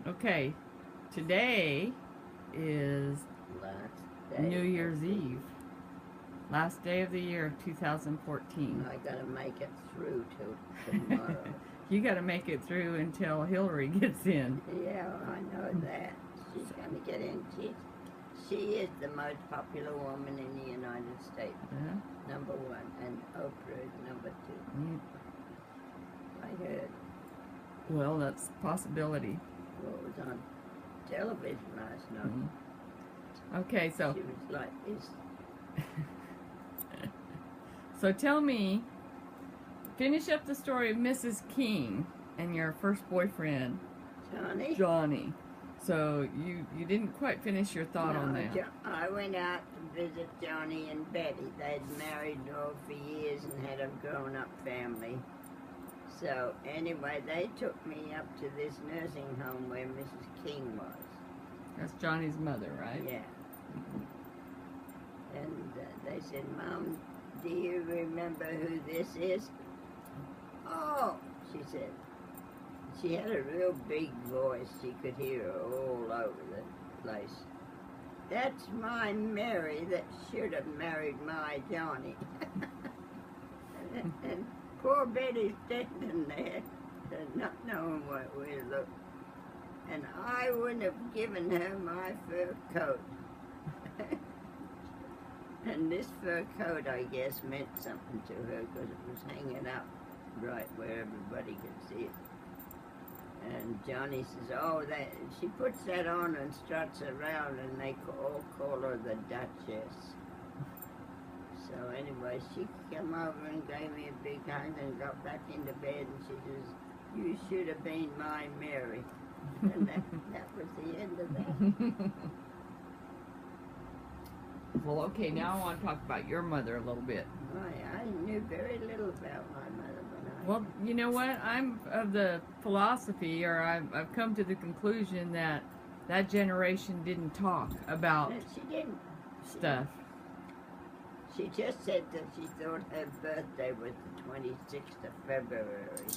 Okay, today is Last day. New Year's Eve. Last day of the year of 2014. I gotta make it through till tomorrow. You got to make it through until Hillary gets in. Yeah, I know that. She's gonna get in. She is the most popular woman in the United States. Number one, and Oprah is number two. I heard. Well, that's a possibility. Well, it was on television last night. Okay, so she was like this. So tell me, finish up the story of Mrs. King and your first boyfriend, Johnny. So you didn't quite finish your thought on that. I went out to visit Johnny and Betty. They'd married for years and had a grown-up family. So anyway, they took me up to this nursing home where Mrs. King was. That's Johnny's mother, right? Yeah. And they said, Mom, do you remember who this is? Oh, she said. She had a real big voice. She could hear her all over the place. That's my Mary that should have married my Johnny. and poor Betty standing there, not knowing what we looked. And I wouldn't have given her my fur coat. And this fur coat, I guess, meant something to her because it was hanging up right where everybody could see it. And Johnny says, oh, she puts that on and struts around, and they all call her the Duchess. So anyway, she came over and gave me a big hug and got back into bed, and she says, you should have been my Mary. And that was the end of that. Well, okay, now I want to talk about your mother a little bit. I knew very little about my mother. Well, you know what? I'm of the philosophy, or I've come to the conclusion that that generation didn't talk about stuff. She just said that she thought her birthday was the 26th of February.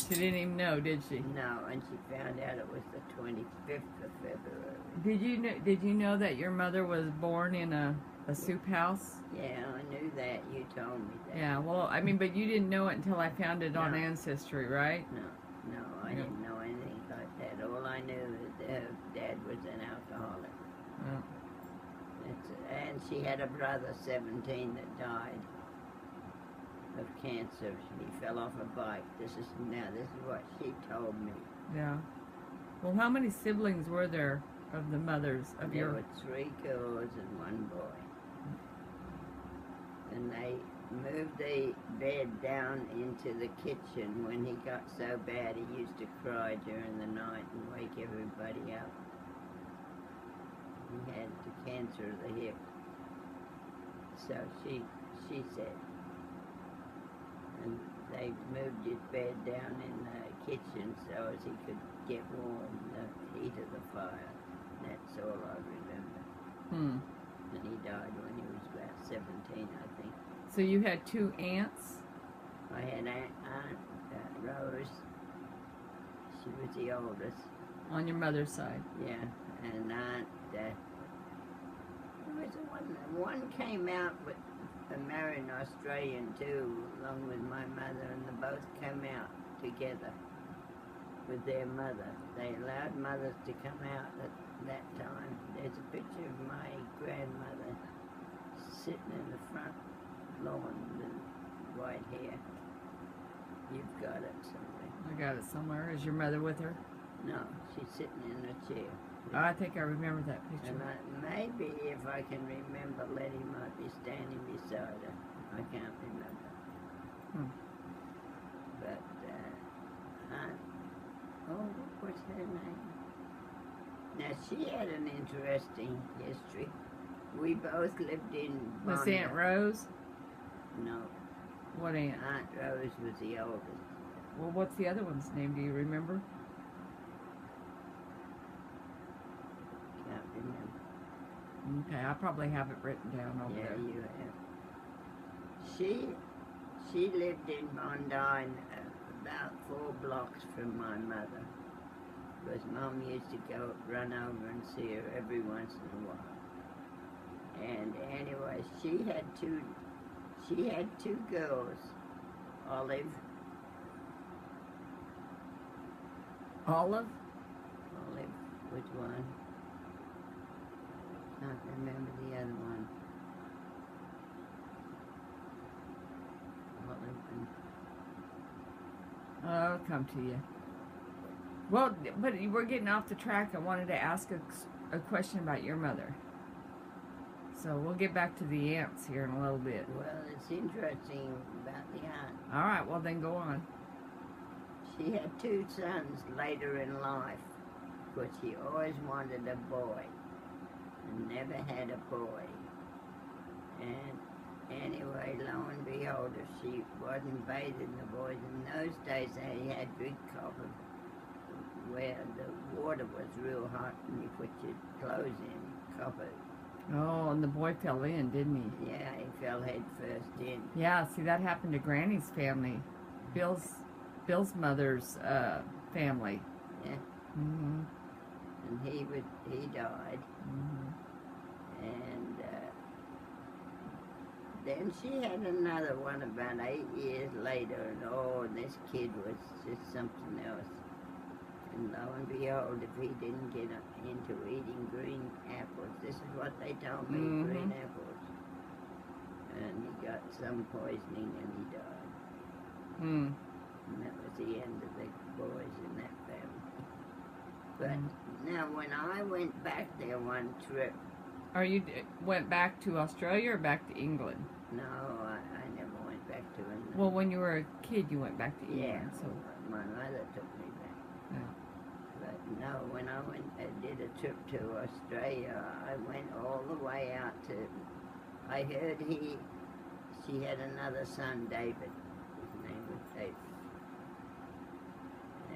She didn't even know, did she? No, and she found out it was the 25th of February. Did you know that your mother was born in a soup house? Yeah, I knew that. You told me that. Yeah, well, I mean, but you didn't know it until I found it on Ancestry, right? No, I didn't know anything like that. All I knew is that her dad was an alcoholic. Oh. And she had a brother, 17, that died of cancer. He fell off a bike. This is what she told me. Yeah. Well, how many siblings were there of the mothers of There were 3 girls and 1 boy. And they moved the bed down into the kitchen. When he got so bad, he used to cry during the night and wake everybody up. He had the cancer of the hip. So she said. And they moved his bed down in the kitchen so as he could get warm, the heat of the fire. That's all I remember. And he died when he was about 17, I think. So you had 2 aunts? I had Aunt Rose. She was the oldest. On your mother's side? Yeah, and Aunt... one came out with a married Australian too, along with my mother, and they both came out together with their mother. They allowed mothers to come out at that time. There's a picture of my grandmother sitting in the front lawn with white hair. You've got it somewhere. I got it somewhere. Is your mother with her? No, she's sitting in a chair. Oh, I think I remember that picture. And maybe if I can remember, Letty might be standing beside her. I can't remember. But, what's her name? Now, she had an interesting history. We both lived in Bondi. Was Aunt Rose? No. What aunt? Aunt Rose was the oldest. Well, what's the other one's name? Do you remember? Can't remember. Okay, I probably have it written down over there. Yeah, you have. She lived in Bondi, about 4 blocks from my mother. because Mom used to go run over and see her every once in a while. And anyway, she had two girls, Olive. Olive? Olive was one. Can't remember the other one. Olive and I'll come to you. Well, but we're getting off the track. I wanted to ask a question about your mother. So we'll get back to the aunts here in a little bit. well, it's interesting about the aunt. All right, well then go on. She had two sons later in life, but she always wanted a boy and never had a boy. And anyway, lo and behold, if she wasn't bathing the boys, in those days they had good copper where the water was real hot and you put your clothes in, copper. Oh, and the boy fell in, didn't he? Yeah, he fell head first in. Yeah, see, that happened to Granny's family. Bill's mother's family. Yeah. Mm-hmm. And he died. Mm-hmm. And then she had another one about 8 years later, and oh, this kid was just something else. And lo and behold, if he didn't get into eating green apples, this is what they told me, green apples. And he got some poisoning and he died. Hmm. And that was the end of the boys in that family. But now when I went back there one trip, Went back to Australia or back to England? no, I never went back to England. Well, when you were a kid, you went back to England. yeah, So. my mother took me back. Yeah. But no, when I did a trip to Australia, I went all the way out to, I heard she had another son, David. His name was David.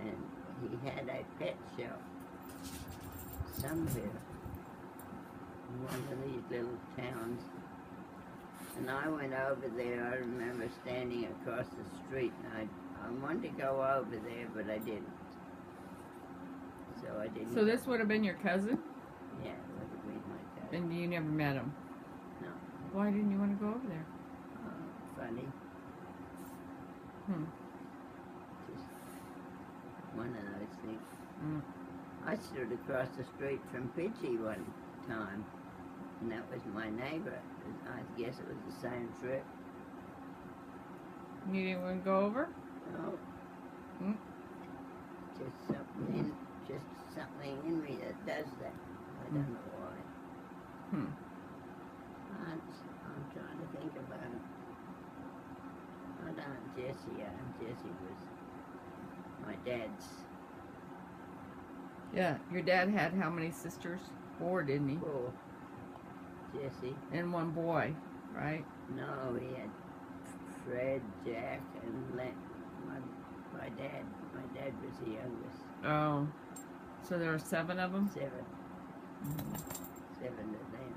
And he had a pet shop somewhere in one of these little towns. And I went over there, I remember standing across the street, and I wanted to go over there, but I didn't. So I didn't. So this would have been your cousin? Yeah, it would have been my cousin. And you never met him? No. Why didn't you want to go over there? Funny. Just one of those things. Mm. I stood across the street from Pidgey one time, and that was my neighbor. I guess it was the same trip. You didn't want to go over? No. Mm. Just something in me that does that. I don't know why. I'm trying to think about it. Not Aunt Jessie. Aunt Jessie was my dad's. Yeah, your dad had how many sisters? 4, didn't he? 4. Jesse. And 1 boy, right? No, he had Fred, Jack, and Len. My dad. My dad was the youngest. Oh, so there are 7 of them? 7. Mm-hmm. 7 of them.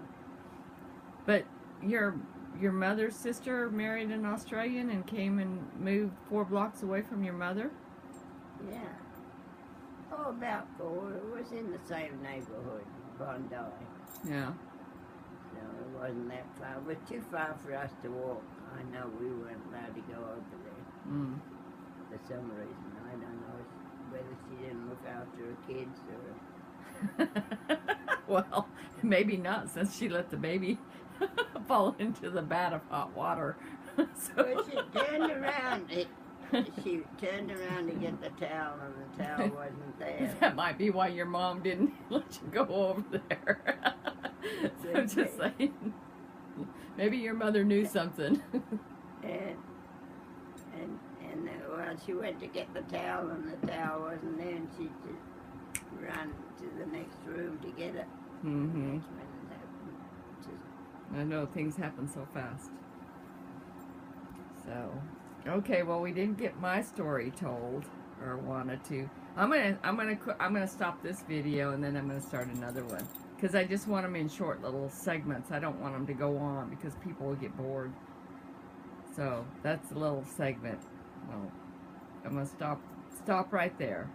But your mother's sister married an Australian and came and moved 4 blocks away from your mother? Yeah. Oh, about 4. It was in the same neighborhood, Bondi. Yeah. So it wasn't that far. It was too far for us to walk. I know we weren't allowed to go over there Mm. for some reason. I don't know whether she didn't look after her kids or... Well, maybe not, since she let the baby fall into the vat of hot water. But she turned around. She turned around to get the towel, and the towel wasn't there. That might be why your mom didn't let you go over there. So I'm just saying. Maybe your mother knew something. And well, she went to get the towel, and the towel wasn't there, and she just ran to the next room to get it. Mm-hmm. That's when it happened. I know things happen so fast. So, okay, well, we didn't get my story told, or wanted to. I'm gonna stop this video, and then I'm gonna start another one, because I just want them in short little segments. I don't want them to go on because people will get bored. So that's a little segment. Well, I'm gonna stop right there.